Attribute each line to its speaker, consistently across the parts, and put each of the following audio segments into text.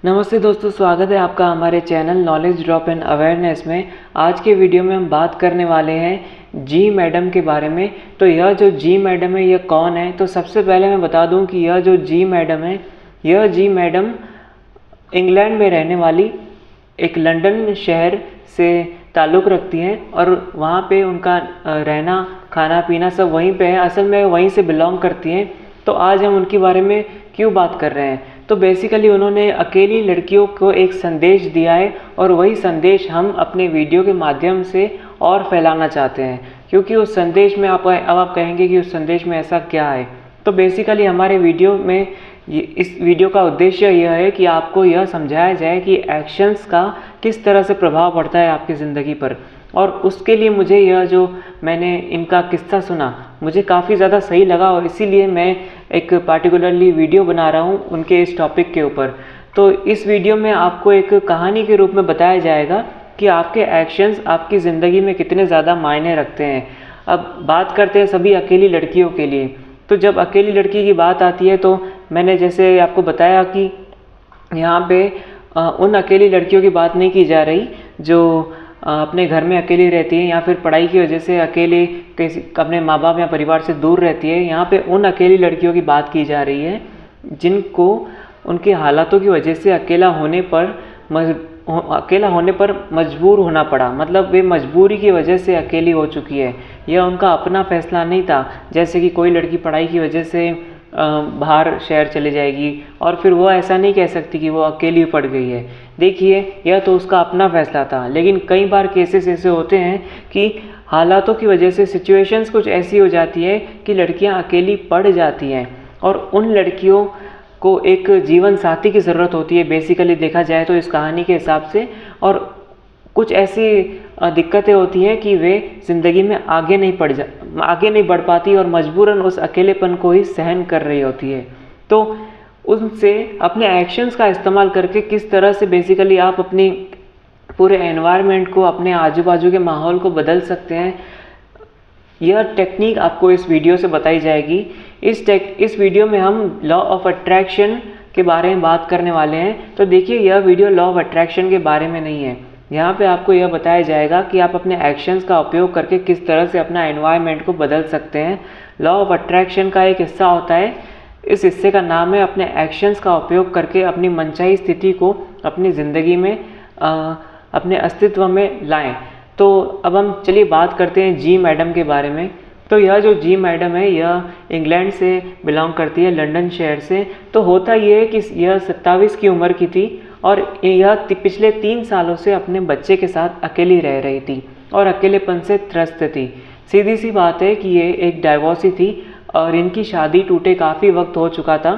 Speaker 1: नमस्ते दोस्तों, स्वागत है आपका हमारे channel knowledge drop and awareness में। आज के वीडियो में हम बात करने वाले हैं जी मैडम के बारे में। तो यह जो जी मैडम है, यह कौन है? तो सबसे पहले मैं बता दूं कि यह जो जी मैडम है, यह जी मैडम इंग्लैंड में रहने वाली एक लंदन शहर से ताल्लुक़ रखती हैं और वहाँ पे उनका रहना खाना पीना सब वहीं पे है। असल में वहीं से बिलोंग करती हैं। तो आज हम उनके बारे में क्यों बात कर रहे हैं? तो बेसिकली उन्होंने अकेली लड़कियों को एक संदेश दिया है और वही संदेश हम अपने वीडियो के माध्यम से और फैलाना चाहते हैं, क्योंकि उस संदेश में अब आप कहेंगे कि उस संदेश में ऐसा क्या है। तो बेसिकली हमारे वीडियो में इस वीडियो का उद्देश्य यह है कि आपको यह समझाया जाए कि एक्शंस का किस तरह से प्रभाव पड़ता है आपकी ज़िंदगी पर। और उसके लिए मुझे यह जो मैंने इनका किस्सा सुना, मुझे काफ़ी ज़्यादा सही लगा और इसीलिए मैं एक पार्टिकुलरली वीडियो बना रहा हूँ उनके इस टॉपिक के ऊपर। तो इस वीडियो में आपको एक कहानी के रूप में बताया जाएगा कि आपके एक्शंस आपकी ज़िंदगी में कितने ज़्यादा मायने रखते हैं। अब बात करते हैं सभी अकेली लड़कियों के लिए। तो जब अकेली लड़की की बात आती है तो मैंने जैसे आपको बताया कि यहाँ पे उन अकेली लड़कियों की बात नहीं की जा रही जो अपने घर में अकेली रहती है या फिर पढ़ाई की वजह से अकेले किसी अपने माँ बाप या परिवार से दूर रहती है। यहाँ पे उन अकेली लड़कियों की बात की जा रही है जिनको उनके हालातों की वजह से अकेला होने पर मजबूर होना पड़ा। मतलब वे मजबूरी की वजह से अकेली हो चुकी है। यह उनका अपना फैसला नहीं था। जैसे कि कोई लड़की पढ़ाई की वजह से बाहर शहर चले जाएगी और फिर वो ऐसा नहीं कह सकती कि वो अकेली पड़ गई है। देखिए, यह तो उसका अपना फैसला था, लेकिन कई बार केसेस ऐसे होते हैं कि हालातों की वजह से सिचुएशंस कुछ ऐसी हो जाती है कि लड़कियां अकेली पड़ जाती हैं और उन लड़कियों को एक जीवन साथी की ज़रूरत होती है बेसिकली देखा जाए तो इस कहानी के हिसाब से। और कुछ ऐसी दिक्कतें होती हैं कि वे ज़िंदगी में आगे नहीं बढ़ पाती और मजबूरन उस अकेलेपन को ही सहन कर रही होती है। तो उनसे अपने एक्शंस का इस्तेमाल करके किस तरह से बेसिकली आप अपनी पूरे एनवायरनमेंट को, अपने आजू बाजू के माहौल को बदल सकते हैं, यह टेक्निक आपको इस वीडियो से बताई जाएगी। इस वीडियो में हम लॉ ऑफ अट्रैक्शन के बारे में बात करने वाले हैं। तो देखिए, यह वीडियो लॉ ऑफ अट्रैक्शन के बारे में नहीं है। यहाँ पे आपको यह बताया जाएगा कि आप अपने एक्शंस का उपयोग करके किस तरह से अपना एनवायरनमेंट को बदल सकते हैं। लॉ ऑफ अट्रैक्शन का एक हिस्सा होता है, इस हिस्से का नाम है अपने एक्शंस का उपयोग करके अपनी मनचाही स्थिति को अपनी ज़िंदगी में अपने अस्तित्व में लाएं। तो अब हम चलिए बात करते हैं जी मैडम के बारे में। तो यह जो जी मैडम है, यह इंग्लैंड से बिलोंग करती है, लंदन शहर से। तो होता यह है कि यह 27 की उम्र की थी और यह पिछले 3 सालों से अपने बच्चे के साथ अकेली रह रही थी और अकेलेपन से त्रस्त थी। सीधी सी बात है कि ये एक डाइवोर्सी थी और इनकी शादी टूटे काफ़ी वक्त हो चुका था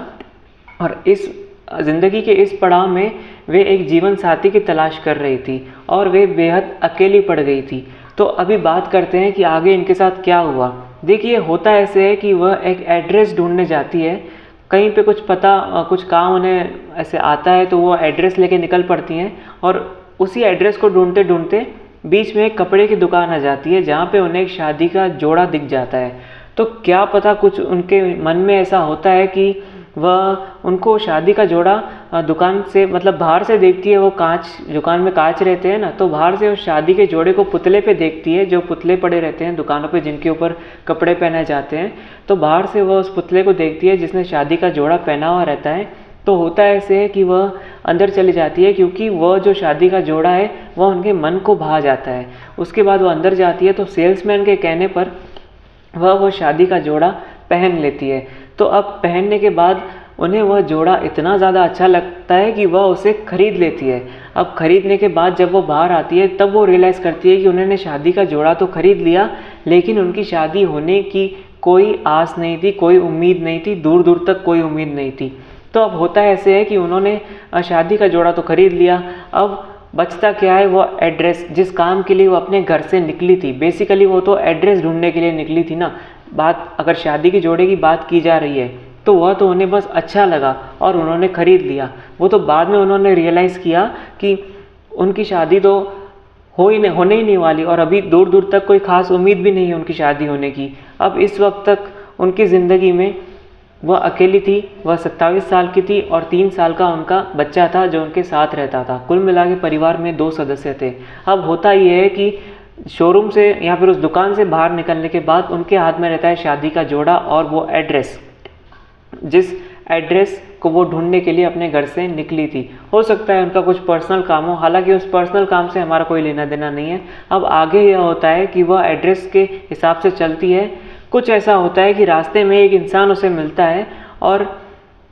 Speaker 1: और इस ज़िंदगी के इस पड़ाव में वे एक जीवन साथी की तलाश कर रही थी और वे बेहद अकेली पड़ गई थी। तो अभी बात करते हैं कि आगे इनके साथ क्या हुआ। देखिए, होता ऐसे है कि वह एक एड्रेस ढूंढने जाती है, कहीं पे कुछ काम उन्हें ऐसे आता है तो वो एड्रेस लेके निकल पड़ती हैं और उसी एड्रेस को ढूंढते ढूंढते बीच में एक कपड़े की दुकान आ जाती है जहाँ पे उन्हें एक शादी का जोड़ा दिख जाता है। तो क्या पता कुछ उनके मन में ऐसा होता है कि वह उनको शादी का जोड़ा दुकान से, मतलब बाहर से देखती है। वो दुकान में कांच रहते हैं ना, तो बाहर से उस शादी के जोड़े को पुतले पे देखती है, जो पुतले पड़े रहते हैं दुकानों पे जिनके ऊपर कपड़े पहने जाते हैं। तो बाहर से वह उस पुतले को देखती है जिसने शादी का जोड़ा पहना हुआ रहता है। तो होता ऐसे है कि वह अंदर चली जाती है, क्योंकि वह जो शादी का जोड़ा है वह उनके मन को भा जाता है। उसके बाद वह अंदर जाती है तो सेल्समैन के कहने पर वह शादी का जोड़ा पहन लेती है। तो अब पहनने के बाद उन्हें वह जोड़ा इतना ज़्यादा अच्छा लगता है कि वह उसे खरीद लेती है। अब खरीदने के बाद जब वो बाहर आती है तब वो रियलाइज़ करती है कि उन्होंने शादी का जोड़ा तो खरीद लिया, लेकिन उनकी शादी होने की कोई आस नहीं थी, कोई उम्मीद नहीं थी, दूर दूर तक कोई उम्मीद नहीं थी। तो अब होता ऐसे है कि उन्होंने शादी का जोड़ा तो खरीद लिया, अब बचता क्या है? वो एड्रेस, जिस काम के लिए वो अपने घर से निकली थी। बेसिकली वो तो एड्रेस ढूंढने के लिए निकली थी ना। बात अगर शादी के जोड़े की बात की जा रही है तो वह तो उन्हें बस अच्छा लगा और उन्होंने ख़रीद लिया। वो तो बाद में उन्होंने रियलाइज़ किया कि उनकी शादी तो होने ही नहीं वाली और अभी दूर दूर तक कोई ख़ास उम्मीद भी नहीं है उनकी शादी होने की। अब इस वक्त तक उनकी ज़िंदगी में वह अकेली थी, वह 27 साल की थी और 3 साल का उनका बच्चा था जो उनके साथ रहता था। कुल मिला के परिवार में 2 सदस्य थे। अब होता ये है कि शोरूम से या फिर उस दुकान से बाहर निकलने के बाद उनके हाथ में रहता है शादी का जोड़ा और वो एड्रेस, जिस एड्रेस को वो ढूंढने के लिए अपने घर से निकली थी। हो सकता है उनका कुछ पर्सनल काम हो, हालांकि उस पर्सनल काम से हमारा कोई लेना देना नहीं है। अब आगे यह होता है कि वह एड्रेस के हिसाब से चलती है। कुछ ऐसा होता है कि रास्ते में एक इंसान उसे मिलता है और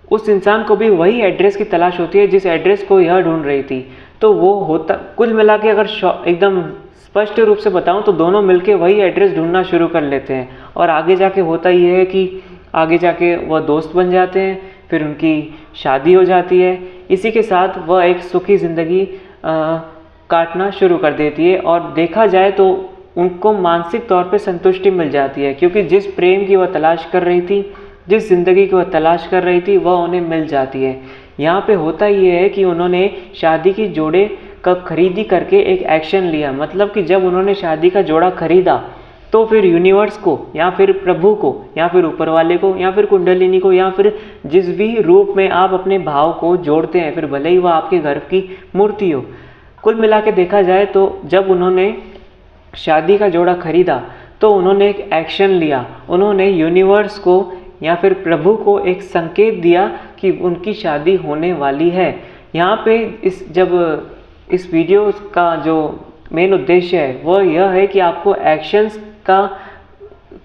Speaker 1: उस इंसान को भी वही एड्रेस की तलाश होती है जिस एड्रेस को यह ढूंढ रही थी। तो वो होता, कुल मिला के अगर एकदम स्पष्ट रूप से बताऊं तो दोनों मिलके वही एड्रेस ढूंढना शुरू कर लेते हैं और आगे जाके होता ये है कि आगे जाके वह दोस्त बन जाते हैं, फिर उनकी शादी हो जाती है। इसी के साथ वह एक सुखी ज़िंदगी काटना शुरू कर देती है और देखा जाए तो उनको मानसिक तौर पे संतुष्टि मिल जाती है, क्योंकि जिस प्रेम की वह तलाश कर रही थी, जिस ज़िंदगी की वह तलाश कर रही थी, वह उन्हें मिल जाती है। यहाँ पे होता ये है कि उन्होंने शादी की जोड़े का खरीदी करके एक एक्शन लिया। मतलब कि जब उन्होंने शादी का जोड़ा खरीदा तो फिर यूनिवर्स को या फिर प्रभु को या फिर ऊपर वाले को या फिर कुंडलिनी को या फिर जिस भी रूप में आप अपने भाव को जोड़ते हैं, फिर भले ही वह आपके घर की मूर्ति हो, कुल मिला के देखा जाए तो जब उन्होंने शादी का जोड़ा खरीदा तो उन्होंने एक एक्शन लिया। उन्होंने यूनिवर्स को या फिर प्रभु को एक संकेत दिया कि उनकी शादी होने वाली है। यहाँ पे इस वीडियो का जो मेन उद्देश्य है वह यह है कि आपको एक्शंस का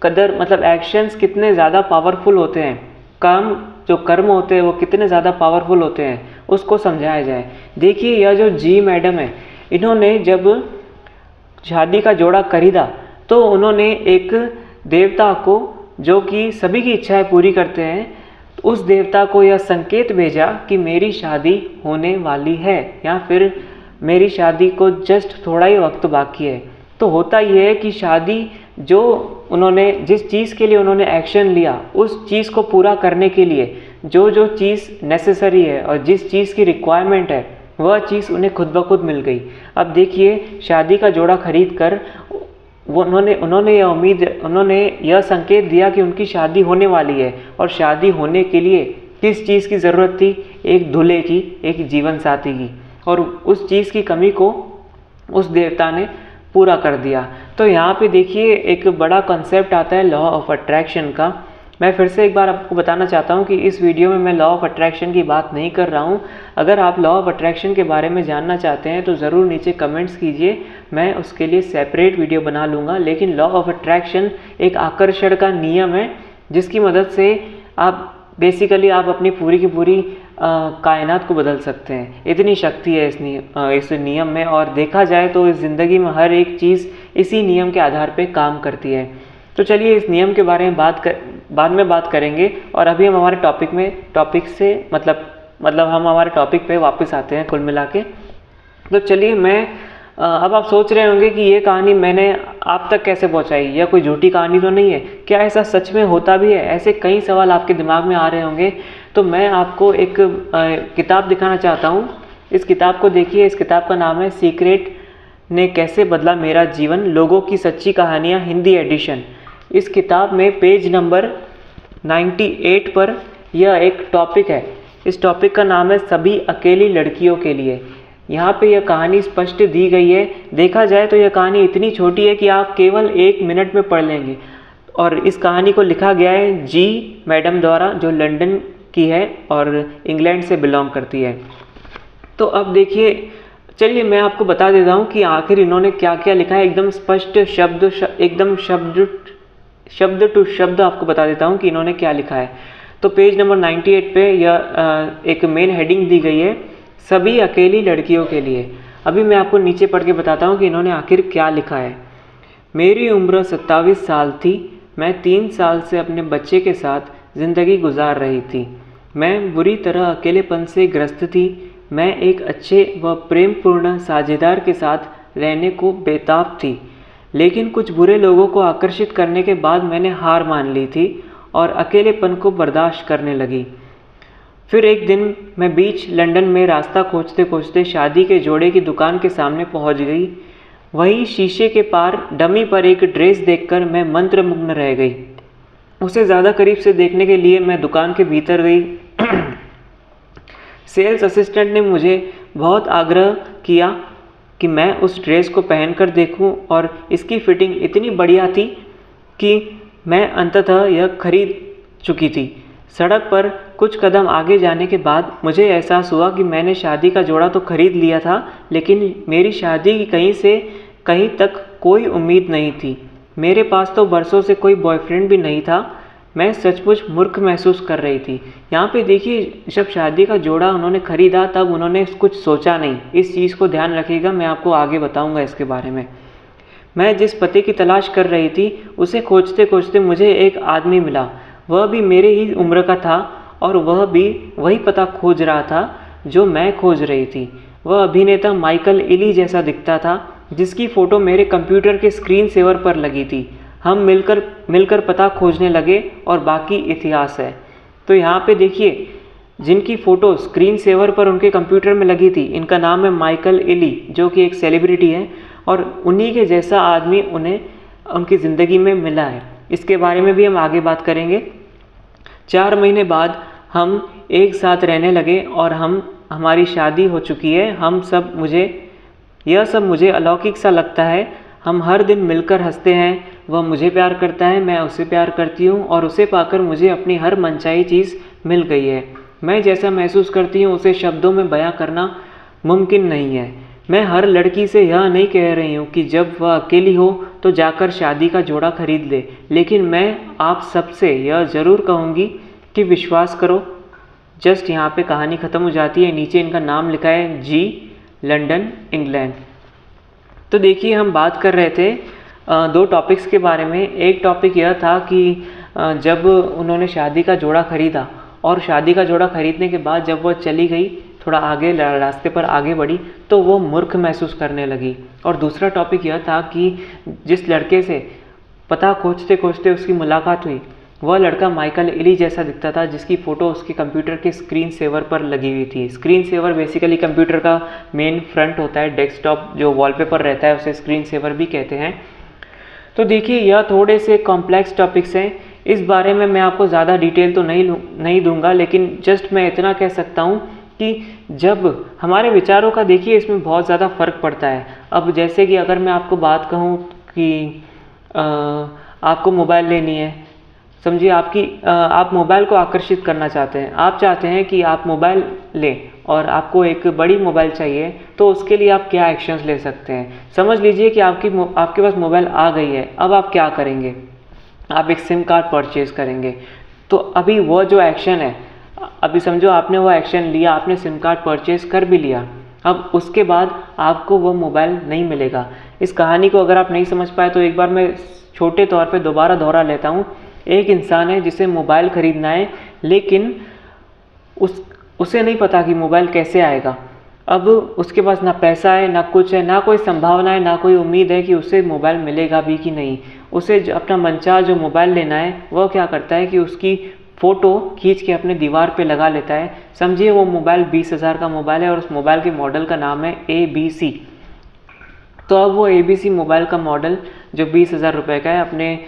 Speaker 1: कदर, मतलब एक्शंस कितने ज़्यादा पावरफुल होते हैं, जो कर्म होते हैं वो कितने ज़्यादा पावरफुल होते हैं, उसको समझाया जाए। देखिए यह जो जी मैडम है, इन्होंने जब शादी का जोड़ा खरीदा तो उन्होंने एक देवता को, जो कि सभी की इच्छाएं पूरी करते हैं, उस देवता को यह संकेत भेजा कि मेरी शादी होने वाली है या फिर मेरी शादी को जस्ट थोड़ा ही वक्त बाकी है। तो होता यह है कि शादी जो उन्होंने, जिस चीज़ के लिए उन्होंने एक्शन लिया, उस चीज़ को पूरा करने के लिए जो चीज़ नेसेसरी है और जिस चीज़ की रिक्वायरमेंट है वह चीज़ उन्हें खुद ब खुद मिल गई। अब देखिए शादी का जोड़ा खरीद कर उन्होंने यह संकेत दिया कि उनकी शादी होने वाली है और शादी होने के लिए किस चीज़ की ज़रूरत थी, एक दूल्हे की, एक जीवन साथी की, और उस चीज़ की कमी को उस देवता ने पूरा कर दिया। तो यहाँ पे देखिए एक बड़ा कॉन्सेप्ट आता है लॉ ऑफ अट्रैक्शन का। मैं फिर से एक बार आपको बताना चाहता हूँ कि इस वीडियो में मैं लॉ ऑफ अट्रैक्शन की बात नहीं कर रहा हूँ। अगर आप लॉ ऑफ अट्रैक्शन के बारे में जानना चाहते हैं तो ज़रूर नीचे कमेंट्स कीजिए, मैं उसके लिए सेपरेट वीडियो बना लूँगा। लेकिन लॉ ऑफ अट्रैक्शन एक आकर्षण का नियम है जिसकी मदद से आप बेसिकली आप अपनी पूरी की पूरी कायनात को बदल सकते हैं। इतनी शक्ति है इस नियम में, और देखा जाए तो इस ज़िंदगी में हर एक चीज़ इसी नियम के आधार पे काम करती है। तो चलिए इस नियम के बारे में बाद में बात करेंगे, और अभी हम हमारे टॉपिक से मतलब हम हमारे टॉपिक पे वापस आते हैं कुल मिला के। तो चलिए अब आप सोच रहे होंगे कि ये कहानी मैंने आप तक कैसे पहुंचाई, यह कोई झूठी कहानी तो नहीं है, क्या ऐसा सच में होता भी है? ऐसे कई सवाल आपके दिमाग में आ रहे होंगे। तो मैं आपको एक किताब दिखाना चाहता हूँ। इस किताब को देखिए, इस किताब का नाम है सीक्रेट ने कैसे बदला मेरा जीवन, लोगों की सच्ची कहानियाँ, हिंदी एडिशन। इस किताब में पेज नंबर 98 पर यह एक टॉपिक है। इस टॉपिक का नाम है सभी अकेली लड़कियों के लिए। यहाँ पे यह कहानी स्पष्ट दी गई है। देखा जाए तो यह कहानी इतनी छोटी है कि आप केवल 1 मिनट में पढ़ लेंगे, और इस कहानी को लिखा गया है जी मैडम द्वारा, जो लंदन की है और इंग्लैंड से बिलोंग करती है। तो अब देखिए, चलिए मैं आपको बता देता हूँ कि आखिर इन्होंने क्या क्या लिखा है। एकदम स्पष्ट शब्द टू शब्द आपको बता देता हूँ कि इन्होंने क्या लिखा है। तो पेज नंबर 98 पे यह एक मेन हेडिंग दी गई है, सभी अकेली लड़कियों के लिए। अभी मैं आपको नीचे पढ़ के बताता हूँ कि इन्होंने आखिर क्या लिखा है। मेरी उम्र 27 साल थी। मैं 3 साल से अपने बच्चे के साथ ज़िंदगी गुजार रही थी। मैं बुरी तरह अकेलेपन से ग्रस्त थी। मैं एक अच्छे व प्रेमपूर्ण साझेदार के साथ रहने को बेताब थी, लेकिन कुछ बुरे लोगों को आकर्षित करने के बाद मैंने हार मान ली थी और अकेलेपन को बर्दाश्त करने लगी। फिर एक दिन मैं बीच लंदन में रास्ता खोजते खोजते शादी के जोड़े की दुकान के सामने पहुंच गई। वहीं शीशे के पार डमी पर एक ड्रेस देखकर मैं मंत्रमुग्ध रह गई। उसे ज़्यादा करीब से देखने के लिए मैं दुकान के भीतर गई। सेल्स असिस्टेंट ने मुझे बहुत आग्रह किया कि मैं उस ड्रेस को पहनकर देखूं और इसकी फिटिंग इतनी बढ़िया थी कि मैं अंततः यह खरीद चुकी थी। सड़क पर कुछ कदम आगे जाने के बाद मुझे एहसास हुआ कि मैंने शादी का जोड़ा तो खरीद लिया था, लेकिन मेरी शादी की कहीं से कहीं तक कोई उम्मीद नहीं थी। मेरे पास तो बरसों से कोई बॉयफ्रेंड भी नहीं था। मैं सचमुच मूर्ख महसूस कर रही थी। यहाँ पे देखिए, जब शादी का जोड़ा उन्होंने ख़रीदा तब उन्होंने कुछ सोचा नहीं। इस चीज़ को ध्यान रखिएगा, मैं आपको आगे बताऊँगा इसके बारे में। मैं जिस पते की तलाश कर रही थी उसे खोजते खोजते मुझे एक आदमी मिला। वह भी मेरे ही उम्र का था और वह भी वही पता खोज रहा था जो मैं खोज रही थी। वह अभिनेता माइकल इली जैसा दिखता था, जिसकी फ़ोटो मेरे कंप्यूटर के स्क्रीन सेवर पर लगी थी। हम मिलकर पता खोजने लगे और बाकी इतिहास है। तो यहाँ पे देखिए, जिनकी फ़ोटो स्क्रीन सेवर पर उनके कंप्यूटर में लगी थी, इनका नाम है माइकल इली, जो कि एक सेलिब्रिटी है, और उन्हीं के जैसा आदमी उन्हें उनकी ज़िंदगी में मिला है। इसके बारे में भी हम आगे बात करेंगे। 4 महीने बाद हम एक साथ रहने लगे और हमारी शादी हो चुकी है। यह सब मुझे अलौकिक सा लगता है। हम हर दिन मिलकर हंसते हैं। वह मुझे प्यार करता है, मैं उसे प्यार करती हूँ और उसे पाकर मुझे अपनी हर मनचाही चीज़ मिल गई है। मैं जैसा महसूस करती हूँ उसे शब्दों में बयां करना मुमकिन नहीं है। मैं हर लड़की से यह नहीं कह रही हूँ कि जब वह अकेली हो तो जाकर शादी का जोड़ा खरीद ले, लेकिन मैं आप सबसे यह ज़रूर कहूँगी कि विश्वास करो। जस्ट यहाँ पे कहानी ख़त्म हो जाती है। नीचे इनका नाम लिखा है जी, लंदन, इंग्लैंड। तो देखिए, हम बात कर रहे थे 2 टॉपिक्स के बारे में। एक टॉपिक यह था कि जब उन्होंने शादी का जोड़ा ख़रीदा और शादी का जोड़ा ख़रीदने के बाद जब वह चली गई, थोड़ा आगे रास्ते पर आगे बढ़ी, तो वो मूर्ख महसूस करने लगी। और दूसरा टॉपिक यह था कि जिस लड़के से पता खोजते खोजते उसकी मुलाकात हुई, वह लड़का माइकल इली जैसा दिखता था, जिसकी फ़ोटो उसके कंप्यूटर के स्क्रीन सेवर पर लगी हुई थी। स्क्रीन सेवर बेसिकली कंप्यूटर का मेन फ्रंट होता है, डेस्कटॉप जो वॉलपेपर रहता है उसे स्क्रीन सेवर भी कहते हैं। तो देखिए, यह थोड़े से कॉम्प्लेक्स टॉपिक्स हैं। इस बारे में मैं आपको ज़्यादा डिटेल तो नहीं दूंगा, लेकिन जस्ट मैं इतना कह सकता हूँ कि जब हमारे विचारों का देखिए इसमें बहुत ज़्यादा फ़र्क पड़ता है। अब जैसे कि अगर मैं आपको बात कहूँ कि आपको मोबाइल लेनी है, समझिए आप मोबाइल को आकर्षित करना चाहते हैं। आप चाहते हैं कि आप मोबाइल लें और आपको एक बड़ी मोबाइल चाहिए, तो उसके लिए आप क्या एक्शंस ले सकते हैं। समझ लीजिए कि आपके पास मोबाइल आ गई है। अब आप क्या करेंगे? आप एक सिम कार्ड परचेज़ करेंगे। तो अभी वो जो एक्शन है, अभी समझो आपने वो एक्शन लिया, आपने सिम कार्ड परचेज़ कर भी लिया। अब उसके बाद आपको वो मोबाइल नहीं मिलेगा। इस कहानी को अगर आप नहीं समझ पाए तो एक बार मैं छोटे तौर पे दोबारा दोहरा लेता हूँ। एक इंसान है जिसे मोबाइल ख़रीदना है, लेकिन उसे नहीं पता कि मोबाइल कैसे आएगा। अब उसके पास ना पैसा है, ना कुछ है, ना कोई संभावना है, ना कोई उम्मीद है कि उसे मोबाइल मिलेगा भी कि नहीं। उसे अपना मनचाहा जो मोबाइल लेना है, वह क्या करता है कि उसकी फ़ोटो खींच के अपने दीवार पे लगा लेता है। समझिए वो मोबाइल 20,000 का मोबाइल है और उस मोबाइल के मॉडल का नाम है ABC। तो अब वो ABC मोबाइल का मॉडल जो 20,000 रुपये का है, अपने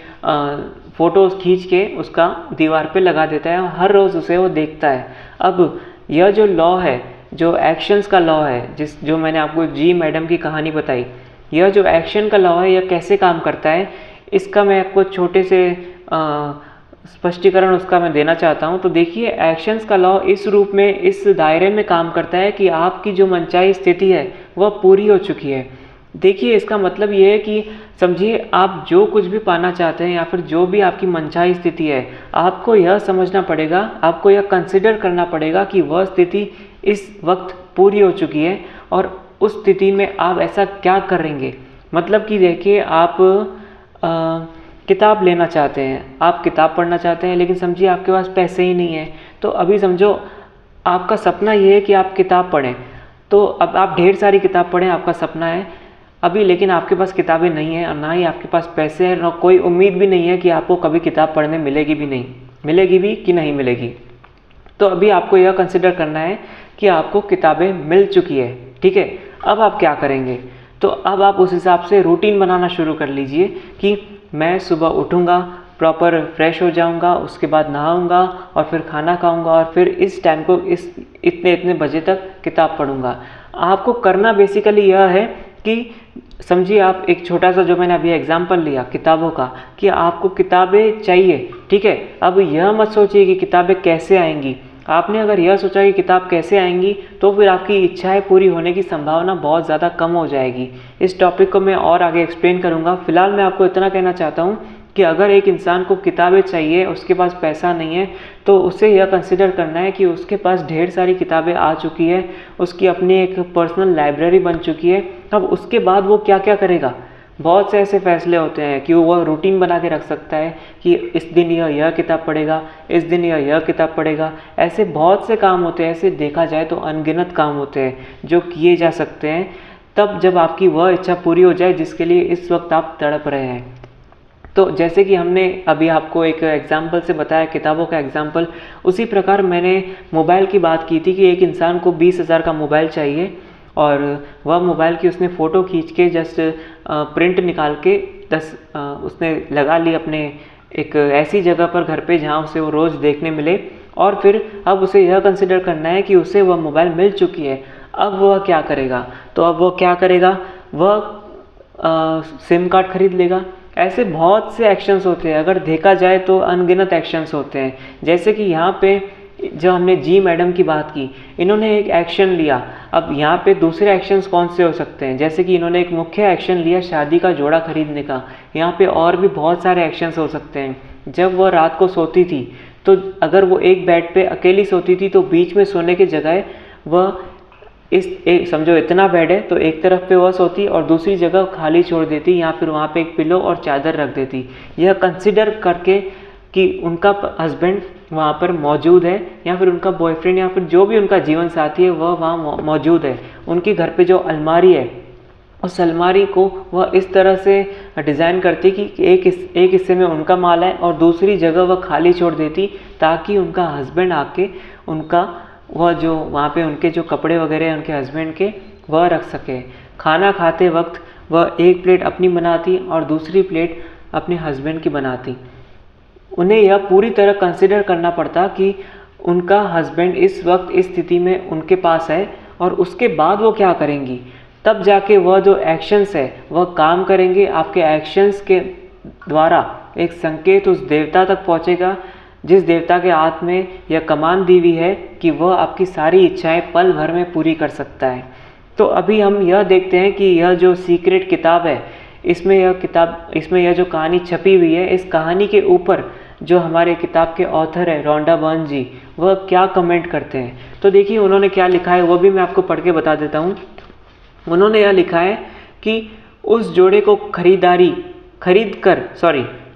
Speaker 1: फ़ोटोज़ खींच के उसका दीवार पे लगा देता है और हर रोज़ उसे वो देखता है। अब यह जो लॉ है, जो एक्शंस का लॉ है, जो मैंने आपको जी मैडम की कहानी बताई, यह जो एक्शन का लॉ है यह कैसे काम करता है, इसका मैं आपको छोटे से स्पष्टीकरण उसका मैं देना चाहता हूँ। तो देखिए, एक्शंस का लॉ इस रूप में, इस दायरे में काम करता है कि आपकी जो मनचाही स्थिति है वह पूरी हो चुकी है। देखिए, इसका मतलब ये है कि समझिए आप जो कुछ भी पाना चाहते हैं या फिर जो भी आपकी मनचाही स्थिति है, आपको यह समझना पड़ेगा, आपको यह कंसिडर करना पड़ेगा कि वह स्थिति इस वक्त पूरी हो चुकी है और उस स्थिति में आप ऐसा क्या करेंगे। मतलब कि देखिए, आप किताब लेना चाहते हैं, आप किताब पढ़ना चाहते हैं, लेकिन समझिए आपके पास पैसे ही नहीं है। तो अभी समझो आपका सपना ये है कि आप किताब पढ़ें, तो अब आप ढेर सारी किताब पढ़ें, आपका सपना है अभी, लेकिन आपके पास किताबें नहीं हैं और ना ही आपके पास पैसे हैं, ना कोई उम्मीद भी नहीं है कि आपको कभी किताब पढ़ने मिलेगी भी कि नहीं मिलेगी। तो अभी आपको यह कंसिडर करना है कि आपको किताबें मिल चुकी है, ठीक है। अब आप क्या करेंगे? तो अब आप उस हिसाब से रूटीन बनाना शुरू कर लीजिए कि मैं सुबह उठूँगा, प्रॉपर फ्रेश हो जाऊंगा, उसके बाद नहाऊंगा और फिर खाना खाऊंगा और फिर इस टाइम को इस इतने इतने बजे तक किताब पढ़ूंगा। आपको करना बेसिकली यह है कि समझिए आप एक छोटा सा जो मैंने अभी एग्जांपल लिया किताबों का, कि आपको किताबें चाहिए, ठीक है। अब यह मत सोचिए कि किताबें कैसे आएंगी। आपने अगर यह सोचा कि किताब कैसे आएंगी तो फिर आपकी इच्छाएं पूरी होने की संभावना बहुत ज़्यादा कम हो जाएगी। इस टॉपिक को मैं और आगे एक्सप्लेन करूँगा। फिलहाल मैं आपको इतना कहना चाहता हूँ कि अगर एक इंसान को किताबें चाहिए, उसके पास पैसा नहीं है, तो उसे यह कंसिडर करना है कि उसके पास ढेर सारी किताबें आ चुकी है, उसकी अपनी एक पर्सनल लाइब्रेरी बन चुकी है। अब उसके बाद वो क्या क्या करेगा। बहुत से ऐसे फैसले होते हैं कि वो रूटीन बना के रख सकता है कि इस दिन यह किताब पढ़ेगा, इस दिन यह किताब पढ़ेगा। ऐसे बहुत से काम होते हैं, ऐसे देखा जाए तो अनगिनत काम होते हैं जो किए जा सकते हैं तब जब आपकी वह इच्छा पूरी हो जाए जिसके लिए इस वक्त आप तड़प रहे हैं। तो जैसे कि हमने अभी आपको एक एग्जाम्पल से बताया, किताबों का एग्जाम्पल, उसी प्रकार मैंने मोबाइल की बात की थी कि एक इंसान को 20,000 का मोबाइल चाहिए और वह मोबाइल की उसने फ़ोटो खींच के जस्ट प्रिंट निकाल के उसने लगा ली अपने एक ऐसी जगह पर घर पे जहाँ उसे वो रोज़ देखने मिले, और फिर अब उसे यह कंसिडर करना है कि उसे वह मोबाइल मिल चुकी है। अब वह क्या करेगा, तो अब वह क्या करेगा, वह सिम कार्ड खरीद लेगा। ऐसे बहुत से एक्शंस होते हैं, अगर देखा जाए तो अनगिनत एक्शंस होते हैं। जैसे कि यहाँ पे जो हमने जी मैडम की बात की, इन्होंने एक एक्शन लिया। अब यहाँ पे दूसरे एक्शंस कौन से हो सकते हैं, जैसे कि इन्होंने एक मुख्य एक्शन लिया शादी का जोड़ा खरीदने का। यहाँ पे और भी बहुत सारे एक्शंस हो सकते हैं। जब वह रात को सोती थी तो अगर वो एक बेड पे अकेली सोती थी तो बीच में सोने की जगह वह समझो इतना बेड है तो एक तरफ पे वह सोती और दूसरी जगह खाली छोड़ देती, या फिर वहाँ पे एक पिलो और चादर रख देती, यह कंसिडर करके कि उनका हस्बैंड वहाँ पर मौजूद है या फिर उनका बॉयफ्रेंड या फिर जो भी उनका जीवन साथी है वह वहाँ मौजूद है। उनके घर पे जो अलमारी है उस अलमारी को वह इस तरह से डिज़ाइन करती कि एक हिस्से में उनका माल है और दूसरी जगह वह खाली छोड़ देती, ताकि उनका हस्बैंड आके उनका वह जो वहाँ पे उनके जो कपड़े वगैरह हैं उनके हस्बैंड के वह रख सके। खाना खाते वक्त वह एक प्लेट अपनी बनाती और दूसरी प्लेट अपने हस्बैंड की बनाती। उन्हें यह पूरी तरह कंसिडर करना पड़ता कि उनका हस्बैंड इस वक्त इस स्थिति में उनके पास है और उसके बाद वो क्या करेंगी, तब जाके वह जो एक्शंस है वह काम करेंगे। आपके एक्शंस के द्वारा एक संकेत उस देवता तक पहुँचेगा जिस देवता के हाथ में यह कमान दी हुई है कि वह आपकी सारी इच्छाएं पल भर में पूरी कर सकता है। तो अभी हम यह देखते हैं कि यह जो सीक्रेट किताब है, इसमें यह जो कहानी छपी हुई है, इस कहानी के ऊपर जो हमारे किताब के ऑथर है रोंडा बर्न्स जी, वह क्या कमेंट करते हैं। तो देखिए उन्होंने क्या लिखा है, वो भी मैं आपको पढ़ के बता देता हूँ। उन्होंने यह लिखा है कि उस जोड़े को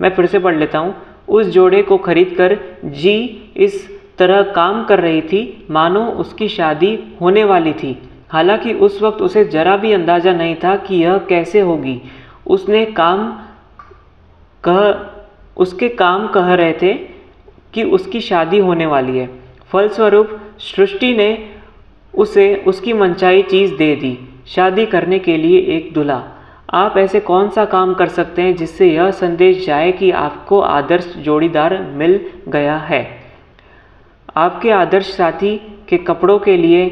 Speaker 1: मैं फिर से पढ़ लेता हूँ। उस जोड़े को खरीदकर जी इस तरह काम कर रही थी मानो उसकी शादी होने वाली थी। हालांकि उस वक्त उसे जरा भी अंदाज़ा नहीं था कि यह कैसे होगी। उसके काम कह रहे थे कि उसकी शादी होने वाली है। फलस्वरूप सृष्टि ने उसे उसकी मनचाही चीज़ दे दी, शादी करने के लिए एक दूल्हा। आप ऐसे कौन सा काम कर सकते हैं जिससे यह संदेश जाए कि आपको आदर्श जोड़ीदार मिल गया है। आपके आदर्श साथी के कपड़ों के लिए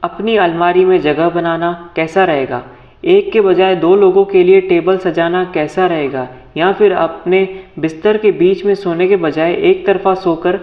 Speaker 1: अपनी अलमारी में जगह बनाना कैसा रहेगा, एक के बजाय 2 लोगों के लिए टेबल सजाना कैसा रहेगा, या फिर अपने बिस्तर के बीच में सोने के बजाय एक तरफा सोकर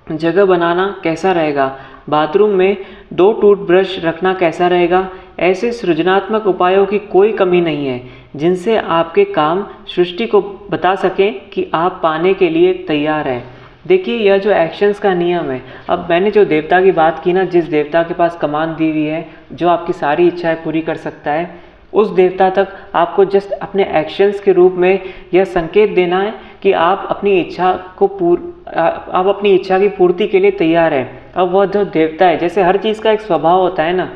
Speaker 1: जगह बनाना कैसा रहेगा, बाथरूम में 2 टूथब्रश रखना कैसा रहेगा। ऐसे सृजनात्मक उपायों की कोई कमी नहीं है जिनसे आपके काम सृष्टि को बता सकें कि आप पाने के लिए तैयार हैं। देखिए यह जो एक्शंस का नियम है, अब मैंने जो देवता की बात की ना, जिस देवता के पास कमान दी हुई है जो आपकी सारी इच्छाएं पूरी कर सकता है, उस देवता तक आपको जस्ट अपने एक्शंस के रूप में यह संकेत देना है कि आप अपनी इच्छा की पूर्ति के लिए तैयार हैं। अब वह जो देवता है, जैसे हर चीज़ का एक स्वभाव होता है ना,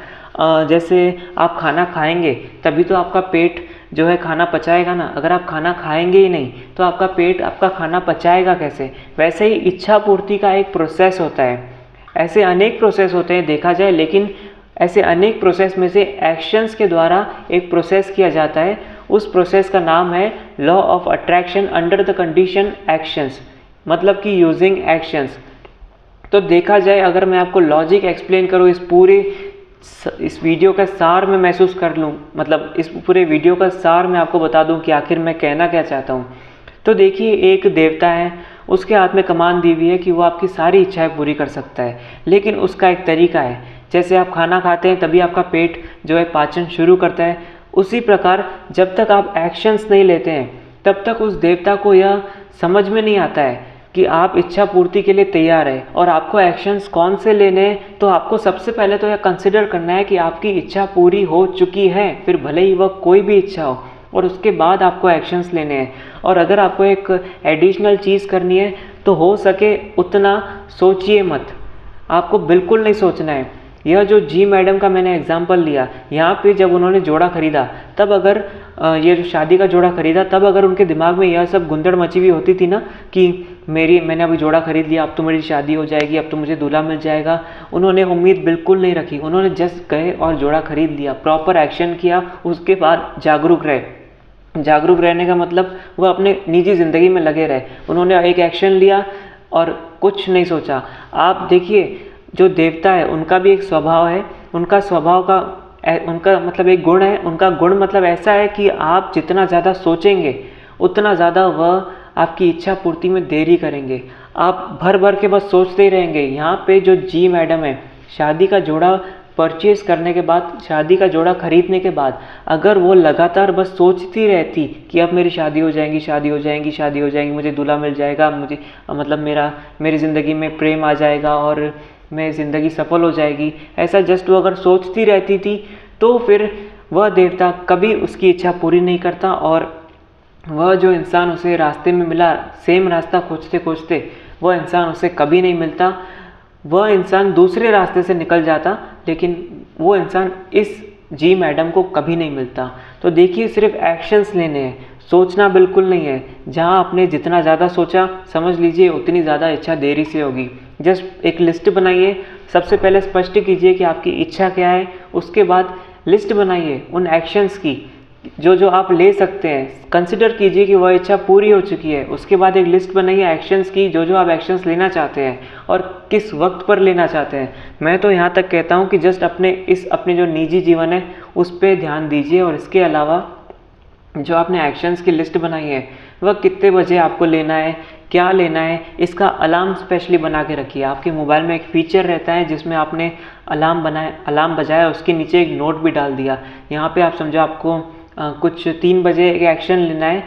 Speaker 1: जैसे आप खाना खाएंगे तभी तो आपका पेट जो है खाना पचाएगा ना। अगर आप खाना खाएंगे ही नहीं तो आपका पेट आपका खाना पचाएगा कैसे। वैसे ही इच्छा पूर्ति का एक प्रोसेस होता है। ऐसे अनेक प्रोसेस होते हैं देखा जाए, लेकिन ऐसे अनेक प्रोसेस में से एक्शंस के द्वारा एक प्रोसेस किया जाता है। उस प्रोसेस का नाम है law of attraction under the condition actions, मतलब कि यूजिंग एक्शंस। तो देखा जाए, अगर मैं आपको लॉजिक एक्सप्लेन करूँ, इस वीडियो का सार मैं महसूस कर लूँ, मतलब इस पूरे वीडियो का सार मैं आपको बता दूँ कि आखिर मैं कहना क्या चाहता हूँ। तो देखिए, एक देवता है, उसके हाथ में कमान दी हुई है कि वो आपकी सारी इच्छाएं पूरी कर सकता है, लेकिन उसका एक तरीका है। जैसे आप खाना खाते हैं तभी आपका पेट जो है पाचन शुरू करता है, उसी प्रकार जब तक आप एक्शंस नहीं लेते हैं तब तक उस देवता को यह समझ में नहीं आता है कि आप इच्छा पूर्ति के लिए तैयार है और आपको एक्शंस कौन से लेने हैं। तो आपको सबसे पहले तो यह कंसिडर करना है कि आपकी इच्छा पूरी हो चुकी है, फिर भले ही वह कोई भी इच्छा हो, और उसके बाद आपको एक्शंस लेने हैं। और अगर आपको एक एडिशनल चीज़ करनी है तो हो सके उतना सोचिए मत, आपको बिल्कुल नहीं सोचना है। यह जो जी मैडम का मैंने एग्जांपल लिया, यहाँ पे जब उन्होंने जोड़ा खरीदा, तब अगर ये जो शादी का जोड़ा खरीदा, तब अगर उनके दिमाग में यह सब गुंदड़ मची हुई होती थी ना कि मैंने अभी जोड़ा खरीद लिया, अब तो मेरी शादी हो जाएगी, अब तो मुझे दूल्हा मिल जाएगा, उन्होंने उम्मीद बिल्कुल नहीं रखी। उन्होंने जस्ट गए और जोड़ा खरीद लिया, प्रॉपर एक्शन किया, उसके बाद जागरूक रहे। जागरूक रहने का मतलब वह अपने निजी ज़िंदगी में लगे रहे। उन्होंने एक एक्शन लिया और कुछ नहीं सोचा। आप देखिए, जो देवता है उनका भी एक स्वभाव है, उनका स्वभाव का उनका मतलब एक गुण है। उनका गुण मतलब ऐसा है कि आप जितना ज़्यादा सोचेंगे उतना ज़्यादा वह आपकी इच्छा पूर्ति में देरी करेंगे। आप भर भर के बस सोचते ही रहेंगे। यहाँ पे जो जी मैडम है, शादी का जोड़ा परचेज़ करने के बाद, शादी का जोड़ा खरीदने के बाद अगर वो लगातार बस सोचती रहती कि अब मेरी शादी हो जाएगी, शादी हो जाएगी, शादी हो जाएगी, मुझे दूल्हा मिल जाएगा, मुझे मतलब मेरी ज़िंदगी में प्रेम आ जाएगा और मेरी ज़िंदगी सफल हो जाएगी, ऐसा जस्ट वो अगर सोचती रहती थी, तो फिर वह देवता कभी उसकी इच्छा पूरी नहीं करता। और वह जो इंसान उसे रास्ते में मिला, सेम रास्ता खोजते खोजते वह इंसान उसे कभी नहीं मिलता। वह इंसान दूसरे रास्ते से निकल जाता, लेकिन वो इंसान इस जी मैडम को कभी नहीं मिलता। तो देखिए, सिर्फ एक्शंस लेने हैं, सोचना बिल्कुल नहीं है। जहाँ आपने जितना ज़्यादा सोचा, समझ लीजिए उतनी ज़्यादा इच्छा देरी से होगी। जस्ट एक लिस्ट बनाइए, सबसे पहले स्पष्ट कीजिए कि आपकी इच्छा क्या है, उसके बाद लिस्ट बनाइए उन एक्शंस की जो आप ले सकते हैं। कंसिडर कीजिए कि वह इच्छा पूरी हो चुकी है, उसके बाद एक लिस्ट बनाइए एक्शंस की, जो आप एक्शंस लेना चाहते हैं और किस वक्त पर लेना चाहते हैं। मैं तो यहाँ तक कहता हूँ कि जस्ट अपने जो निजी जीवन है उस पर ध्यान दीजिए, और इसके अलावा जो आपने एक्शंस की लिस्ट बनाई है वह कितने बजे आपको लेना है, क्या लेना है, इसका अलार्म स्पेशली बना के रखिए। आपके मोबाइल में एक फीचर रहता है जिसमें आपने अलार्म बजाया, उसके नीचे एक नोट भी डाल दिया। यहाँ पे आप समझो आपको कुछ 3 बजे एक एक्शन लेना है,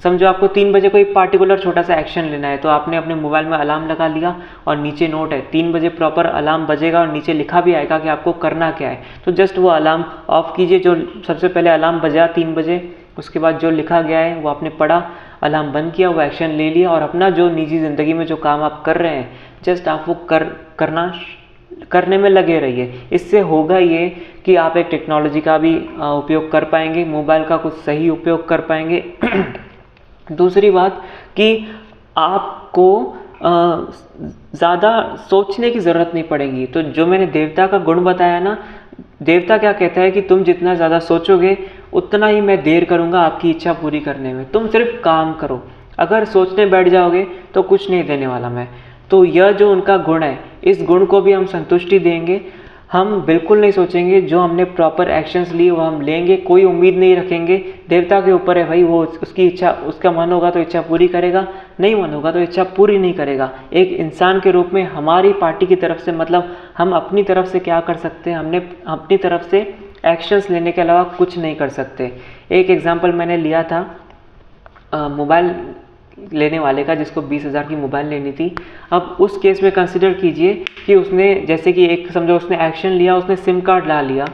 Speaker 1: समझो आपको 3 बजे कोई पार्टिकुलर छोटा सा एक्शन लेना है, तो आपने अपने मोबाइल में अलार्म लगा लिया और नीचे नोट है 3 बजे प्रॉपर अलार्म बजेगा और नीचे लिखा भी आएगा कि आपको करना क्या है। तो जस्ट वो अलार्म ऑफ कीजिए, जो सबसे पहले अलार्म बजा 3 बजे, उसके बाद जो लिखा गया है वो आपने पढ़ा, अलार्म बंद किया, वो एक्शन ले लिया, और अपना जो निजी ज़िंदगी में जो काम आप कर रहे हैं जस्ट आप वो करने में लगे रहिए। इससे होगा ये कि आप एक टेक्नोलॉजी का भी उपयोग कर पाएंगे, मोबाइल का कुछ सही उपयोग कर पाएंगे। दूसरी बात कि आपको ज़्यादा सोचने की ज़रूरत नहीं पड़ेगी। तो जो मैंने देवता का गुण बताया ना, देवता क्या कहता है कि तुम जितना ज़्यादा सोचोगे उतना ही मैं देर करूँगा आपकी इच्छा पूरी करने में, तुम सिर्फ काम करो। अगर सोचने बैठ जाओगे तो कुछ नहीं देने वाला मैं। तो यह जो उनका गुण है, इस गुण को भी हम संतुष्टि देंगे। हम बिल्कुल नहीं सोचेंगे, जो हमने प्रॉपर एक्शंस लिए वो हम लेंगे, कोई उम्मीद नहीं रखेंगे। देवता के ऊपर है भाई, वो उसकी इच्छा, उसका मन होगा तो इच्छा पूरी करेगा, नहीं मन होगा तो इच्छा पूरी नहीं करेगा। एक इंसान के रूप में हमारी पार्टी की तरफ से, मतलब हम अपनी तरफ से क्या कर सकते हैं, हमने अपनी तरफ से एक्शंस लेने के अलावा कुछ नहीं कर सकते। एक एग्जाम्पल मैंने लिया था मोबाइल लेने वाले का, जिसको 20,000 की मोबाइल लेनी थी। अब उस केस में कंसिडर कीजिए कि उसने, जैसे कि एक समझो उसने एक्शन लिया, उसने सिम कार्ड ला लिया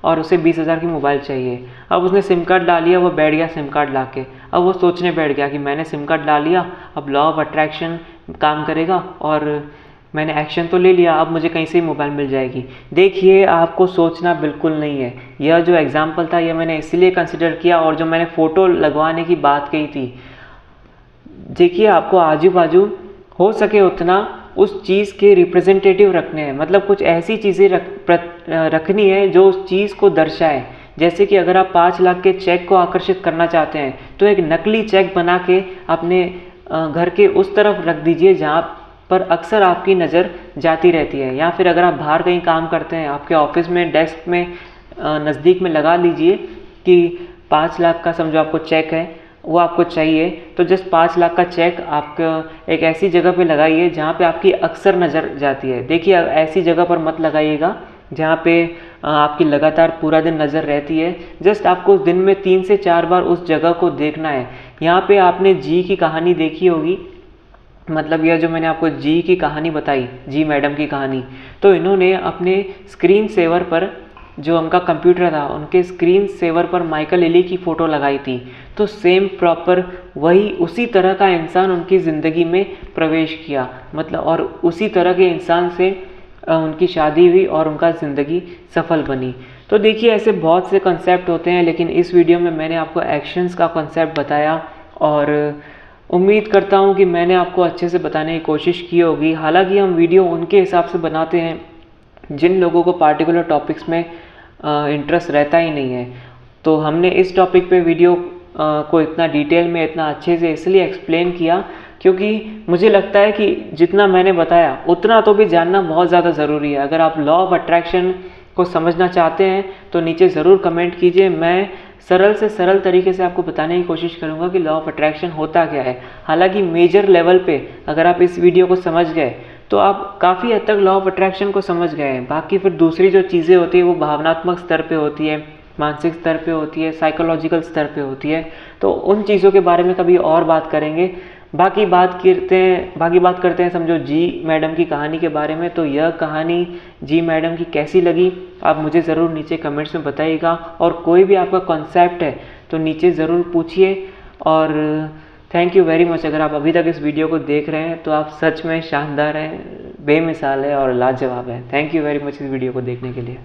Speaker 1: और उसे 20,000 की मोबाइल चाहिए। अब उसने सिम कार्ड ला लिया, वो बैठ गया सिम कार्ड ला के। अब वो सोचने बैठ गया कि मैंने सिम कार्ड ला लिया, अब लॉ ऑफ अट्रैक्शन काम करेगा और मैंने एक्शन तो ले लिया, अब मुझे कहीं से ही मोबाइल मिल जाएगी। देखिए, आपको सोचना बिल्कुल नहीं है। यह जो एग्जाम्पल था यह मैंने इसलिए कंसिडर किया, और जो मैंने फ़ोटो लगवाने की बात कही थी, देखिए आपको आजू बाजू हो सके उतना उस चीज़ के रिप्रेजेंटेटिव रखने हैं। मतलब कुछ ऐसी चीज़ें रखनी है जो उस चीज़ को दर्शाए, जैसे कि अगर आप 5 लाख के चेक को आकर्षित करना चाहते हैं तो एक नकली चेक बना के अपने घर के उस तरफ रख दीजिए जहाँ पर अक्सर आपकी नज़र जाती रहती है। या फिर अगर आप बाहर कहीं काम करते हैं, आपके ऑफिस में डेस्क में नज़दीक में लगा लीजिए कि 5 लाख का समझो आपको चेक है, वो आपको चाहिए, तो जस्ट 5 लाख का चेक आपको एक ऐसी जगह पे लगाइए जहाँ पे आपकी अक्सर नज़र जाती है। देखिए ऐसी जगह पर मत लगाइएगा जहाँ पे आपकी लगातार पूरा दिन नज़र रहती है। जस्ट आपको दिन में 3 से 4 बार उस जगह को देखना है। यहाँ पे आपने जी की कहानी देखी होगी, मतलब यह जो मैंने आपको जी की कहानी बताई, जी मैडम की कहानी, तो इन्होंने अपने स्क्रीन सेवर पर जो उनका कंप्यूटर था, उनके स्क्रीन सेवर पर माइकल एली की फ़ोटो लगाई थी। तो सेम प्रॉपर वही उसी तरह का इंसान उनकी ज़िंदगी में प्रवेश किया, मतलब और उसी तरह के इंसान से उनकी शादी हुई और उनका ज़िंदगी सफल बनी। तो देखिए ऐसे बहुत से कॉन्सेप्ट होते हैं, लेकिन इस वीडियो में मैंने आपको एक्शंस का कॉन्सेप्ट बताया और उम्मीद करता हूँ कि मैंने आपको अच्छे से बताने की कोशिश की होगी। हालांकि हम वीडियो उनके हिसाब से बनाते हैं जिन लोगों को पार्टिकुलर टॉपिक्स में इंटरेस्ट रहता ही नहीं है। तो हमने इस टॉपिक पे वीडियो को इतना डिटेल में, इतना अच्छे से इसलिए एक्सप्लेन किया क्योंकि मुझे लगता है कि जितना मैंने बताया उतना तो भी जानना बहुत ज़्यादा ज़रूरी है। अगर आप लॉ ऑफ अट्रैक्शन को समझना चाहते हैं तो नीचे ज़रूर कमेंट कीजिए। मैं सरल से सरल तरीके से आपको बताने की कोशिश करूंगा कि लॉ ऑफ अट्रैक्शन होता क्या है। हालांकि मेजर लेवल पे अगर आप इस वीडियो को समझ गए तो आप काफ़ी हद तक लॉ ऑफ अट्रैक्शन को समझ गए हैं। बाकी फिर दूसरी जो चीज़ें होती है वो भावनात्मक स्तर पे होती है, मानसिक स्तर पे होती है, साइकोलॉजिकल स्तर पे होती है। तो उन चीज़ों के बारे में कभी और बात करेंगे। बाकी बात करते हैं समझो जी मैडम की कहानी के बारे में। तो यह कहानी जी मैडम की कैसी लगी आप मुझे ज़रूर नीचे कमेंट्स में बताइएगा, और कोई भी आपका कॉन्सेप्ट है तो नीचे ज़रूर पूछिए। और थैंक यू वेरी मच। अगर आप अभी तक इस वीडियो को देख रहे हैं तो आप सच में शानदार हैं, बेमिसाल है और लाजवाब है। थैंक यू वेरी मच इस वीडियो को देखने के लिए।